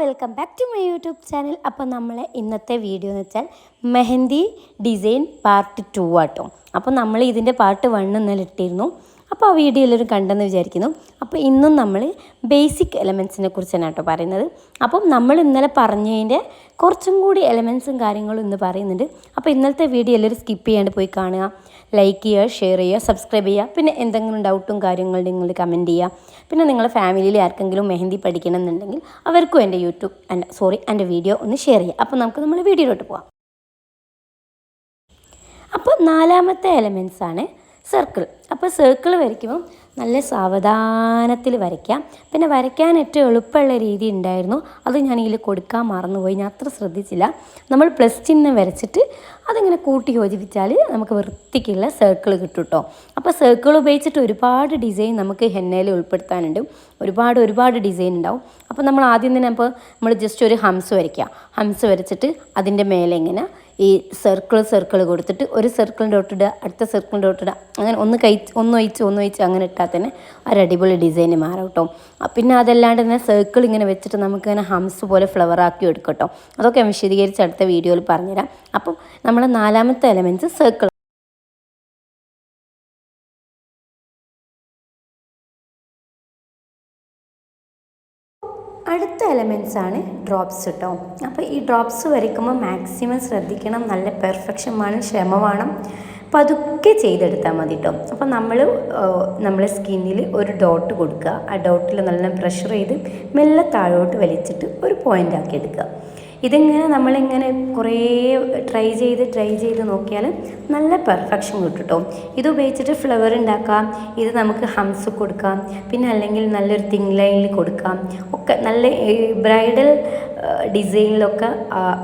Welcome back to my YouTube channel. അപ്പോൾ നമ്മളെ ഇന്നത്തെ വീഡിയോ എന്ന് വെച്ചാൽ മെഹന്തി ഡിസൈൻ പാർട്ട് 2 ആട്ടോ. അപ്പോൾ നമ്മൾ ഇതിൻ്റെ പാർട്ട് 1 ഇന്നലെ ഇട്ടിരുന്നു. അപ്പോൾ ആ വീഡിയോ എല്ലാവരും കണ്ടെന്ന് വിചാരിക്കുന്നു. അപ്പോൾ ഇന്നും നമ്മൾ ബേസിക് എലമെൻസിനെ കുറിച്ചാണ് കേട്ടോ പറയുന്നത്. അപ്പം നമ്മൾ ഇന്നലെ പറഞ്ഞതിൻ്റെ കുറച്ചും കൂടി എലമെൻസും കാര്യങ്ങളും ഇന്ന് പറയുന്നുണ്ട്. അപ്പോൾ ഇന്നലത്തെ വീഡിയോ എല്ലാവരും സ്കിപ്പ് ചെയ്യാണ്ട് പോയി കാണുക, ലൈക്ക് ചെയ്യുക, ഷെയർ ചെയ്യുക, സബ്സ്ക്രൈബ് ചെയ്യുക. പിന്നെ എന്തെങ്കിലും ഡൗട്ടും കാര്യങ്ങളും നിങ്ങൾ കമൻറ്റ് ചെയ്യുക. പിന്നെ നിങ്ങളുടെ ഫാമിലിയിൽ ആർക്കെങ്കിലും മെഹന്തി പഠിക്കണം എന്നുണ്ടെങ്കിൽ അവർക്കും എൻ്റെ വീഡിയോ ഒന്ന് ഷെയർ ചെയ്യുക. അപ്പോൾ നമുക്ക് നമ്മൾ വീഡിയോയിലോട്ട് പോകാം. അപ്പോൾ നാലാമത്തെ എലമെൻസാണ് സർക്കിൾ. അപ്പോൾ സർക്കിൾ വരയ്ക്കുമ്പോൾ നല്ല സാവധാനത്തിൽ വരയ്ക്കാം. പിന്നെ വരയ്ക്കാൻ ഏറ്റവും എളുപ്പമുള്ള രീതി ഉണ്ടായിരുന്നു, അത് ഞാൻ ഇതിൽ കൊടുക്കാൻ മറന്നുപോയി, ഞാൻ അത്ര ശ്രദ്ധിച്ചില്ല. നമ്മൾ പ്ലസ് ചിഹ്നം വരച്ചിട്ട് അതിങ്ങനെ കൂട്ടി യോജിപ്പിച്ചാൽ നമുക്ക് വൃത്തിക്കുള്ള സർക്കിൾ കിട്ടും കേട്ടോ. അപ്പോൾ സർക്കിൾ ഉപയോഗിച്ചിട്ട് ഒരുപാട് ഡിസൈൻ നമുക്ക് ഹെന്നയിൽ ഉൾപ്പെടുത്താനുണ്ട്. ഒരുപാട് ഡിസൈൻ ഉണ്ടാവും. അപ്പോൾ നമ്മൾ ആദ്യം തന്നെ നമ്മൾ ജസ്റ്റ് ഒരു ഹംസ് വരയ്ക്കുക. ഹംസ് വരച്ചിട്ട് അതിൻ്റെ മേലെ ഇങ്ങനെ ഈ സർക്കിൾ കൊടുത്തിട്ട് ഒരു സർക്കിളിൻ്റെ ഡോട്ടിടുക, അടുത്ത സർക്കിളിൻ്റെ ഡോട്ടിടുക, അങ്ങനെ ഒന്നൊഴിച്ച് അങ്ങനെ ഇട്ടാൽ തന്നെ ഒരു അടിപൊളി ഡിസൈന് മാറും കേട്ടോ. പിന്നെ അതല്ലാണ്ട് തന്നെ സർക്കിൾ ഇങ്ങനെ വെച്ചിട്ട് നമുക്കിങ്ങനെ ഹംസ് പോലെ ഫ്ലവർ ആക്കി എടുക്കും കേട്ടോ. അതൊക്കെ ഞാൻ വിശദീകരിച്ച് അടുത്ത വീഡിയോയിൽ പറഞ്ഞുതരാം. അപ്പം നമ്മുടെ നാലാമത്തെ എലമെൻറ്റ്സ് സർക്കിൾ. അടുത്ത എലമെൻറ്റ്സാണ് ഡ്രോപ്സ് കേട്ടോ. അപ്പോൾ ഈ ഡ്രോപ്സ് വരയ്ക്കുമ്പോൾ മാക്സിമം ശ്രദ്ധിക്കണം, നല്ല പെർഫെക്ഷൻ വേണം, ക്ഷമ വേണം, പതുക്കെ ചെയ്തെടുത്താൽ മതി കേട്ടോ. അപ്പോൾ നമ്മളെ സ്കിന്നിൽ ഒരു ഡോട്ട് കൊടുക്കുക. ആ ഡോട്ടിൽ നല്ല പ്രഷർ ചെയ്ത് മെല്ലെ താഴോട്ട് വലിച്ചിട്ട് ഒരു പോയിൻ്റ് ആക്കി എടുക്കുക. ഇതിങ്ങനെ നമ്മളിങ്ങനെ കുറേ ട്രൈ ചെയ്ത് നോക്കിയാൽ നല്ല പെർഫെക്ഷൻ കിട്ടും കേട്ടോ. ഇത് ഉപയോഗിച്ചിട്ട് ഫ്ലവർ ഉണ്ടാക്കാം, ഇത് നമുക്ക് ഹംസ് കൊടുക്കാം, പിന്നെ അല്ലെങ്കിൽ നല്ലൊരു തിങ് ലൈനിൽ കൊടുക്കാം, ഒക്കെ നല്ല ബ്രൈഡൽ ഡിസൈനിലൊക്കെ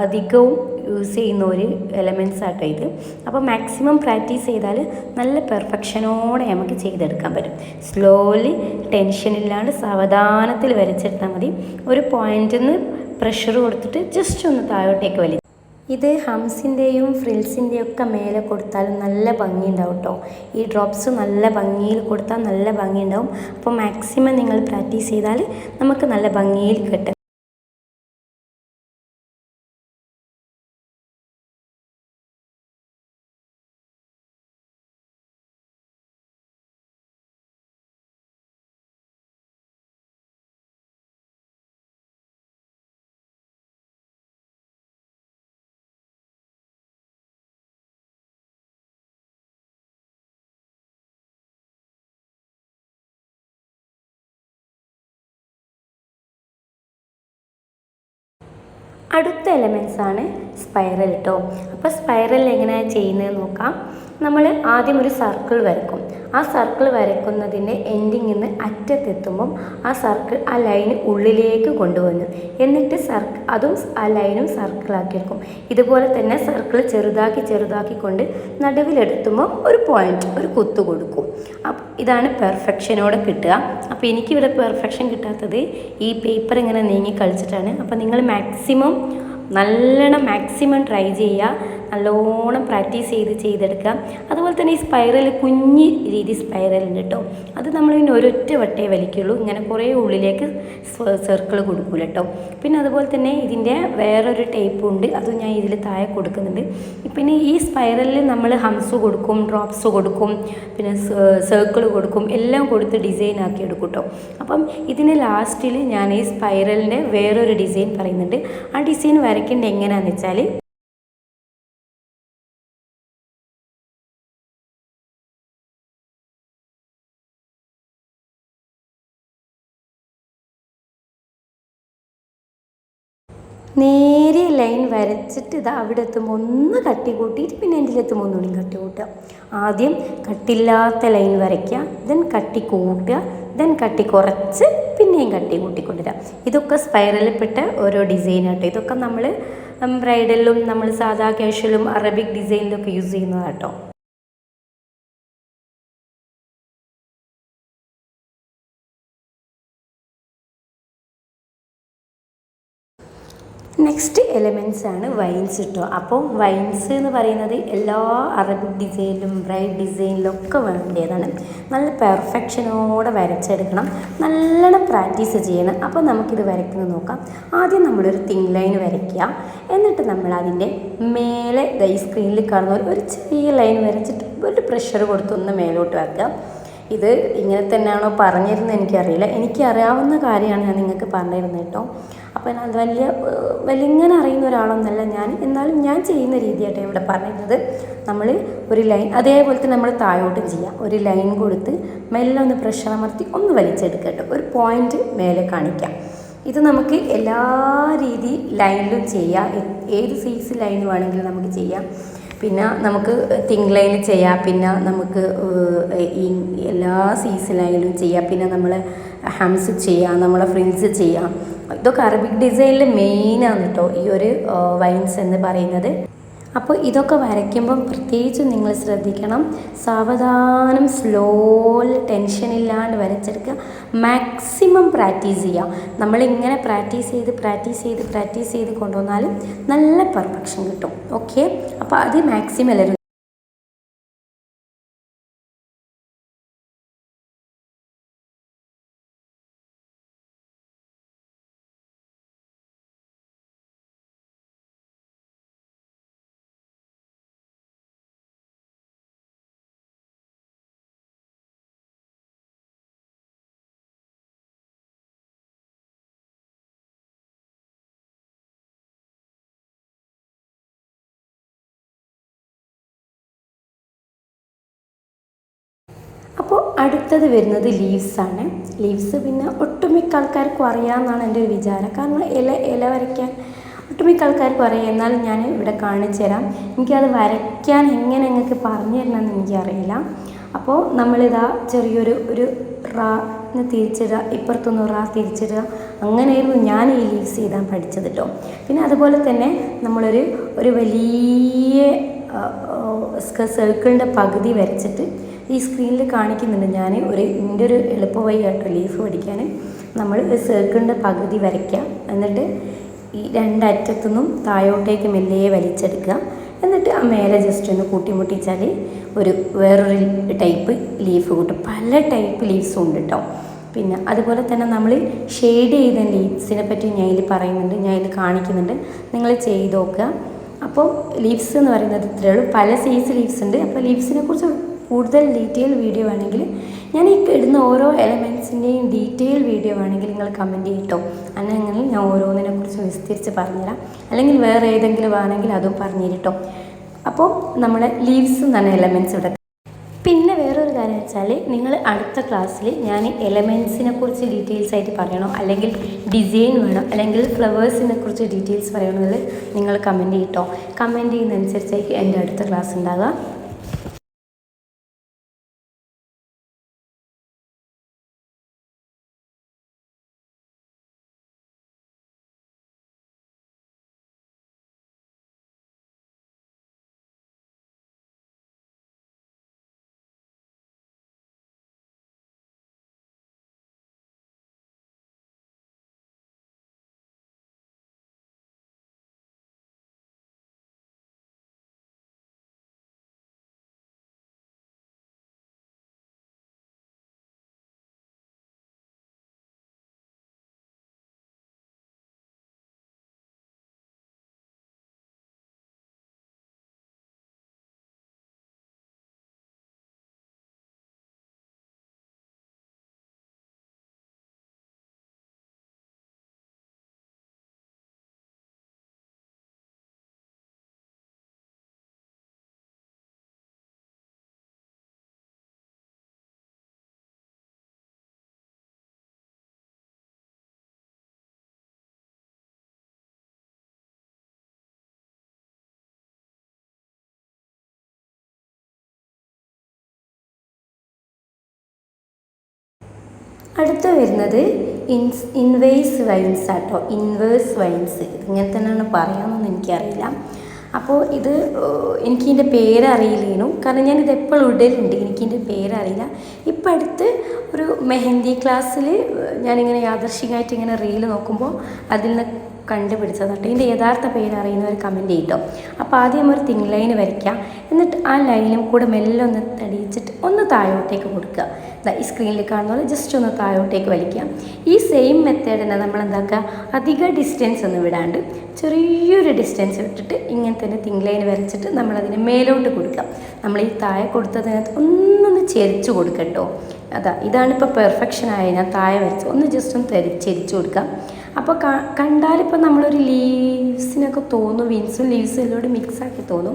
അധികവും യൂസ് ചെയ്യുന്ന ഒരു എലമെൻറ്റ്സ് ആട്ടോ ഇത്. അപ്പോൾ മാക്സിമം പ്രാക്ടീസ് ചെയ്താൽ നല്ല പെർഫെക്ഷനോടെ നമുക്ക് ചെയ്തെടുക്കാൻ പറ്റും. സ്ലോലി ടെൻഷനില്ലാണ്ട് സാവധാനത്തിൽ വരച്ചെടുത്താൽ മതി. ഒരു പോയിന്റിൽ നിന്ന് പ്രഷർ കൊടുത്തിട്ട് ജസ്റ്റ് ഒന്ന് താഴോട്ടേക്ക് വലി. ഇത് ഹംസിൻ്റെയും ഫ്രിൽസിൻ്റെയും ഒക്കെ മേലെ കൊടുത്താൽ നല്ല ഭംഗി ഉണ്ടാവും കേട്ടോ. ഈ ഡ്രോപ്സ് നല്ല ഭംഗിയിൽ കൊടുത്താൽ നല്ല ഭംഗി ഉണ്ടാവും. അപ്പോൾ മാക്സിമം നിങ്ങൾ പ്രാക്ടീസ് ചെയ്താൽ നമുക്ക് നല്ല ഭംഗിയിൽ കിട്ടും. അടുത്ത എലമെൻറ്റ്സാണ് സ്പൈറൽ കേട്ടോ. അപ്പോൾ സ്പൈറൽ എങ്ങനെയാണ് ചെയ്യുന്നത് നോക്കാം. നമ്മൾ ആദ്യം ഒരു സർക്കിൾ വരക്കും. ആ സർക്കിൾ വരയ്ക്കുന്നതിൻ്റെ എൻഡിങ്ങിൽ നിന്ന് അറ്റത്തെത്തുമ്പം ആ സർക്കിൾ ആ ലൈന് ഉള്ളിലേക്ക് കൊണ്ടുവന്നു, എന്നിട്ട് അതും ആ ലൈനും സർക്കിളാക്കി എടുക്കും. ഇതുപോലെ തന്നെ സർക്കിൾ ചെറുതാക്കി നടുവിലെടുത്തുമ്പം ഒരു പോയിൻ്റ്, ഒരു കുത്തു കൊടുക്കും. അപ്പം ഇതാണ് പെർഫെക്ഷനോടെ കിട്ടുക. അപ്പോൾ എനിക്കിവിടെ പെർഫെക്ഷൻ കിട്ടാത്തത് ഈ പേപ്പർ ഇങ്ങനെ നീങ്ങി കളിച്ചിട്ടാണ്. അപ്പോൾ നിങ്ങൾ മാക്സിമം ട്രൈ ചെയ്യുക, നല്ലോണം പ്രാക്ടീസ് ചെയ്തെടുക്കുക. അതുപോലെ തന്നെ ഈ സ്പൈറൽ കുഞ്ഞി രീതി സ്പൈറൽ ഉണ്ട് കേട്ടോ. അത് നമ്മളിങ്ങനെ ഒരൊറ്റ വട്ടേ വലിക്കുള്ളൂ, ഇങ്ങനെ കുറേ ഉള്ളിലേക്ക് സർക്കിൾ കൊടുക്കൂല കേട്ടോ. പിന്നെ അതുപോലെ തന്നെ ഇതിൻ്റെ വേറൊരു ടൈപ്പും ഉണ്ട്, അതും ഞാൻ ഇതിൽ താഴെ കൊടുക്കുന്നുണ്ട്. പിന്നെ ഈ സ്പൈറലിൽ നമ്മൾ ഹംസ് കൊടുക്കും, ഡ്രോപ്സ് കൊടുക്കും, പിന്നെ സർക്കിൾ കൊടുക്കും, എല്ലാം കൊടുത്ത് ഡിസൈൻ ആക്കി എടുക്കും കേട്ടോ. അപ്പം ഇതിന് ലാസ്റ്റിൽ ഞാൻ ഈ സ്പൈറലിൻ്റെ വേറൊരു ഡിസൈൻ പറയുന്നുണ്ട്. ആ ഡിസൈൻ വരയ്ക്കേണ്ടത് എങ്ങനെയാണെന്ന് വെച്ചാൽ, നേരെ ലൈൻ വരച്ചിട്ട് ഇത് അവിടെ എത്തുമ്പോൾ ഒന്ന് കട്ടി കൂട്ടിയിട്ട് പിന്നെ എത്തിലെത്തുമ്പോൾ ഒന്നുകൂടി കട്ടി കൂട്ടുക. ആദ്യം കട്ടില്ലാത്ത ലൈൻ വരയ്ക്കുക, ദെൻ കട്ടി കൂട്ടുക, ദെൻ കട്ടി കുറച്ച് പിന്നെയും കട്ടി കൂട്ടിക്കൊണ്ടുവരിക. ഇതൊക്കെ സ്പൈറലിൽപ്പെട്ട ഓരോ ഡിസൈൻ ആട്ടോ. ഇതൊക്കെ നമ്മൾ ബ്രൈഡലിലും നമ്മൾ സാധാ കാഷ്വലും അറബിക് ഡിസൈനിലൊക്കെ യൂസ് ചെയ്യുന്നതാട്ടോ. നെക്സ്റ്റ് എലമെൻറ്റ്സ് ആണ് വൈൻസ് കേട്ടോ. അപ്പോൾ വൈൻസ് എന്ന് പറയുന്നത് എല്ലാ അറബിക് ഡിസൈനിലും ബ്രൈഡ് ഡിസൈനിലും ഒക്കെ വേണ്ടതാണ്. നല്ല പെർഫെക്ഷനോടെ വരച്ചെടുക്കണം, നല്ലോണം പ്രാക്ടീസ് ചെയ്യണം. അപ്പോൾ നമുക്കിത് വരയ്ക്കുന്നത് നോക്കാം. ആദ്യം നമ്മളൊരു തിൻ ലൈൻ വരയ്ക്കുക. എന്നിട്ട് നമ്മൾ അതിൻ്റെ മേലെ ഈ സ്ക്രീനിൽ കാണുന്ന ഒരു ചെറിയ ലൈൻ വരച്ചിട്ട് ഒരു പ്രഷർ കൊടുത്തൊന്ന് മേലോട്ട് വെക്കുക. ഇത് ഇങ്ങനെ തന്നെയാണോ പറഞ്ഞിരുന്നത് എനിക്കറിയില്ല, എനിക്ക് അറിയാവുന്ന കാര്യമാണ് ഞാൻ നിങ്ങൾക്ക് പറഞ്ഞിരുന്നത് കേട്ടോ. അപ്പോൾ അത് വലിയ ഇങ്ങനെ അറിയുന്ന ഒരാളൊന്നല്ല ഞാൻ, എന്നാലും ഞാൻ ചെയ്യുന്ന രീതിയായിട്ട് ഇവിടെ പറഞ്ഞിരുന്നത്. നമ്മൾ ഒരു ലൈൻ അതേപോലെ തന്നെ നമ്മൾ താഴോട്ടും ചെയ്യാം. ഒരു ലൈൻ കൊടുത്ത് മെല്ലെ ഒന്ന് പ്രഷർ അമർത്തി ഒന്ന് വലിച്ചെടുക്കുക കേട്ടോ. ഒരു പോയിൻ്റ് മേലെ കാണിക്കാം. ഇത് നമുക്ക് എല്ലാ രീതി ലൈനിലും ചെയ്യാം, ഏത് സൈസ് ലൈൻ വേണമെങ്കിലും നമുക്ക് ചെയ്യാം. പിന്നെ നമുക്ക് തിൻ ലൈനിൽ ചെയ്യാം, പിന്നെ നമുക്ക് ഈ എല്ലാ സൈസ് ലൈനിലും ചെയ്യാം. പിന്നെ നമ്മൾ ഹംസ് ചെയ്യാം, നമ്മളെ ഫ്രിൽസ് ചെയ്യാം. ഇതൊക്കെ അറബിക് ഡിസൈനിൽ മെയിനാണ് കേട്ടോ ഈ ഒരു വൈൻസ് എന്ന് പറയുന്നത്. അപ്പോൾ ഇതൊക്കെ വരയ്ക്കുമ്പം പ്രത്യേകിച്ചും നിങ്ങൾ ശ്രദ്ധിക്കണം, സാവധാനം സ്ലോലി ടെൻഷനില്ലാണ്ട് വരച്ചെടുക്കുക. മാക്സിമം പ്രാക്ടീസ് ചെയ്യുക. നമ്മളിങ്ങനെ പ്രാക്ടീസ് ചെയ്ത് കൊണ്ടുവന്നാലും നല്ല പെർഫെക്ഷൻ കിട്ടും. ഓക്കെ, അപ്പോൾ അത് മാക്സിമം എല്ലാവരും. അപ്പോൾ അടുത്തത് വരുന്നത് ലീവ്സാണ്. ലീവ്സ് പിന്നെ ഒട്ടുമിക്ക ആൾക്കാർക്കും അറിയാമെന്നാണ് എൻ്റെ ഒരു വിചാരം. കാരണം ഇല വരയ്ക്കാൻ ഒട്ടുമിക്ക ആൾക്കാർക്കും അറിയാം. എന്നാലും ഞാൻ ഇവിടെ കാണിച്ചു തരാം. എനിക്കത് വരയ്ക്കാൻ എങ്ങനെ നിങ്ങൾക്ക് പറഞ്ഞു തരണമെന്ന് എനിക്കറിയില്ല. അപ്പോൾ നമ്മളിതാ ചെറിയൊരു റാ തിരിച്ചിടുക, ഇപ്പുറത്തൊന്ന് റാ തിരിച്ചിടുക, അങ്ങനെയായിരുന്നു ഞാൻ ഈ ലീവ്സ് ചെയ്താൻ പഠിച്ചത് കേട്ടോ. പിന്നെ അതുപോലെ തന്നെ നമ്മളൊരു വലിയ സർക്കിളിൻ്റെ പകുതി വരച്ചിട്ട് ഈ സ്ക്രീനിൽ കാണിക്കുന്നുണ്ട്. ഞാൻ എൻ്റെ ഒരു എളുപ്പ വഴി കേട്ടോ ലീഫ് പഠിക്കാൻ. നമ്മൾ ഒരു സർക്കിളിൻ്റെ പകുതി വരയ്ക്കുക, എന്നിട്ട് ഈ രണ്ടറ്റത്തുനിന്നും താഴോട്ടേക്ക് മെല്ലെ വലിച്ചെടുക്കുക. എന്നിട്ട് ആ മേലെ ജസ്റ്റ് ഒന്ന് കൂട്ടിമുട്ടിച്ചാൽ വേറൊരു ടൈപ്പ് ലീഫ് കിട്ടും. പല ടൈപ്പ് ലീവ്സും ഉണ്ട് കേട്ടോ. പിന്നെ അതുപോലെ തന്നെ നമ്മൾ ഷെയ്ഡ് ചെയ്ത ലീവ്സിനെ പറ്റി ഞാൻ ഇതിൽ പറയുന്നുണ്ട്, ഞാൻ ഇതിൽ കാണിക്കുന്നുണ്ട്, നിങ്ങൾ ചെയ്ത് നോക്കുക. അപ്പോൾ ലീവ്സ് എന്ന് പറയുന്നത് ഇത്രയേ ഉള്ളൂ. പല സൈസ് ലീവ്സ് ഉണ്ട്. അപ്പോൾ ലീവ്സിനെ കുറിച്ച് കൂടുതൽ ഡീറ്റെയിൽ വീഡിയോ വേണമെങ്കിൽ ഞാൻ ഈ ഇടുന്ന ഓരോ എലമെൻറ്റ്സിൻ്റെയും ഡീറ്റെയിൽ വീഡിയോ വേണമെങ്കിൽ നിങ്ങൾ കമൻറ്റ് ചെയ്യട്ടോ. അങ്ങനെ ഞാൻ ഓരോന്നിനെ കുറിച്ച് വിസ്തരിച്ച് പറഞ്ഞുതരാം. അല്ലെങ്കിൽ വേറെ ഏതെങ്കിലും വേണമെങ്കിൽ അതും പറഞ്ഞു തരട്ടോ. അപ്പോൾ നമ്മുടെ ലീവ്സ് എന്നാണ് എലമെൻറ്റ്സ് ഇവിടെ. പിന്നെ വേറൊരു കാര്യം വെച്ചാൽ, നിങ്ങൾ അടുത്ത ക്ലാസ്സിൽ ഞാൻ എലമെൻറ്റ്സിനെ കുറിച്ച് ഡീറ്റെയിൽസ് ആയിട്ട് പറയണോ, അല്ലെങ്കിൽ ഡിസൈൻ വേണം, അല്ലെങ്കിൽ ഫ്ലവേഴ്സിനെ കുറിച്ച് ഡീറ്റെയിൽസ് പറയണമെങ്കിൽ നിങ്ങൾ കമൻറ്റ് ചെയ്യട്ടോ. കമൻറ്റ് ചെയ്യുന്നതനുസരിച്ചായിരിക്കും എൻ്റെ അടുത്ത ക്ലാസ് ഉണ്ടാകുക. അടുത്ത വരുന്നത് ഇൻവേഴ്സ് വൈൻസ് ആട്ടോ. ഇൻവേഴ്സ് വൈൻസ് ഇങ്ങനെ തന്നെയാണ് പറയാമെന്നൊന്നും എനിക്കറിയില്ല. അപ്പോൾ എനിക്കിതിൻ്റെ പേരറിയില്ലേനു, കാരണം ഞാനിത് എപ്പോഴും ഇടലുണ്ട്, എനിക്കിതിൻ്റെ പേരറിയില്ല. ഇപ്പം അടുത്ത് ഒരു മെഹന്തി ക്ലാസ്സിൽ ഞാനിങ്ങനെ യാദർശികമായിട്ട് ഇങ്ങനെ റീല് നോക്കുമ്പോൾ അതിൽ നിന്ന് കണ്ടുപിടിച്ചതാട്ടോ. ഇതിൻ്റെ യഥാർത്ഥ പേര് അറിയുന്നവർ കമൻറ്റ് ചെയ്യട്ടോ. അപ്പോൾ ആദ്യം ഒരു തിൻ ലൈൻ വരയ്ക്കുക. എന്നിട്ട് ആ ലൈനും കൂടെ മെല്ലെ ഒന്ന് തടിയിച്ചിട്ട് ഒന്ന് താഴോട്ടേക്ക് കൊടുക്കുക. ഈ സ്ക്രീനിൽ കാണുന്നത് ജസ്റ്റ് ഒന്ന് താഴോട്ടേക്ക് വലിക്കുക. ഈ സെയിം മെത്തേഡിനെ നമ്മൾ എന്താക്കുക, അധിക ഡിസ്റ്റൻസ് ഒന്നും വിടാണ്ട് ചെറിയൊരു ഡിസ്റ്റൻസ് വിട്ടിട്ട് ഇങ്ങനെ തന്നെ തിൻ ലൈൻ വരച്ചിട്ട് നമ്മളതിനെ മേലോട്ട് കൊടുക്കുക. നമ്മൾ ഈ താഴെ കൊടുത്തതിനകത്ത് ഒന്നൊന്ന് ചെരിച്ച് കൊടുക്കട്ടോ. ഇതാണിപ്പോൾ പെർഫെക്ഷനായ ഞാൻ താഴെ വരച്ച് ഒന്ന് ജസ്റ്റ് ഒന്ന് ചെരിച്ച് കൊടുക്കാം. അപ്പോൾ കണ്ടാലിപ്പോൾ നമ്മളൊരു ലീവ്സിനൊക്കെ തോന്നും, വിൻസും ലീവ്സും എല്ലാം മിക്സാക്കി തോന്നും.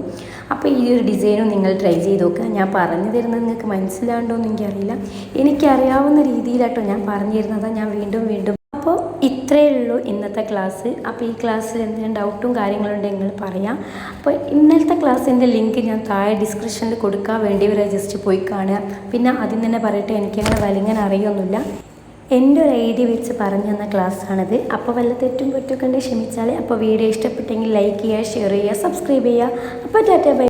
അപ്പോൾ ഈ ഒരു ഡിസൈനും നിങ്ങൾ ട്രൈ ചെയ്ത് നോക്കുക. ഞാൻ പറഞ്ഞു തരുന്നത് നിങ്ങൾക്ക് മനസ്സിലാണ്ടോയെന്ന് എനിക്കറിയില്ല, എനിക്കറിയാവുന്ന രീതിയിലാട്ടോ ഞാൻ പറഞ്ഞു തരുന്നത്. ഞാൻ വീണ്ടും അപ്പോൾ ഇത്രയേ ഉള്ളൂ ഇന്നത്തെ ക്ലാസ്. അപ്പോൾ ഈ ക്ലാസ്സിൽ എന്തെങ്കിലും ഡൗട്ടും കാര്യങ്ങളുണ്ടെങ്കിൽ പറയാം. അപ്പോൾ ഇന്നലത്തെ ക്ലാസ്സിൻ്റെ ലിങ്ക് ഞാൻ താഴെ ഡിസ്ക്രിപ്ഷനിൽ കൊടുക്കാൻ വേണ്ടിയവരെ ജസ്റ്റ് പോയി കാണുക. പിന്നെ ആദ്യം തന്നെ പറയട്ടെ, എനിക്കങ്ങനെ വലിങ്ങനെ അറിയൊന്നുമില്ല, എൻ്റെ ഒരു ഐഡിയ വെച്ച് പറഞ്ഞു തന്ന ക്ലാസ്സാണിത്. അപ്പോൾ വല്ല തെറ്റും കുറ്റമൊക്കെ ഉണ്ടെങ്കിൽ ക്ഷമിച്ചാൽ. അപ്പോൾ വീഡിയോ ഇഷ്ടപ്പെട്ടെങ്കിൽ ലൈക്ക് ചെയ്യുക, ഷെയർ ചെയ്യുക, സബ്സ്ക്രൈബ് ചെയ്യുക. അപ്പോൾ ടാറ്റ ബൈ.